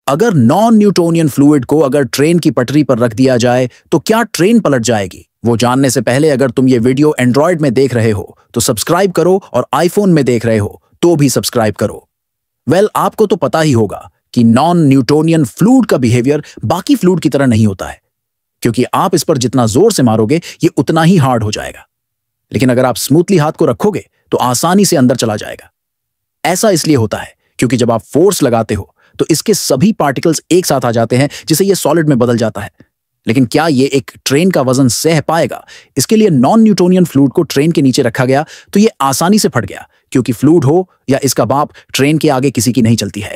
अगर non Newtonian fluid को अगर ट्रेन की पटरी पर रख दिया जाए तो क्या ट्रेन पलट जाएगी? वो जानने से पहले अगर तुम ये वीडियो एंड्रॉयड में देख रहे हो तो सब्सक्राइब करो और आईफोन में देख रहे हो तो भी सब्सक्राइब करो। आपको तो पता ही होगा कि नॉन न्यूटोनियन फ्लूइड का बिहेवियर बाकी फ्लूइड की तरह नहीं होता है, क्योंकि आप इस पर जितना जोर से मारोगे ये उतना ही हार्ड हो जाएगा। लेकिन अगर आप स्मूथली हाथ को रखोगे तो आसानी से अंदर चला जाएगा। ऐसा इसलिए होता है क्योंकि जब आप फोर्स लगाते हो तो इसके सभी पार्टिकल्स एक साथ आ जाते हैं, जिससे ये सॉलिड में बदल जाता है। लेकिन क्या ये एक ट्रेन का वजन सह पाएगा? इसके लिए नॉन न्यूटोनियन फ्लूइड को ट्रेन के नीचे रखा गया तो ये आसानी से फट गया, क्योंकि फ्लूइड हो या इसका बाप ट्रेन के आगे किसी की नहीं चलती है।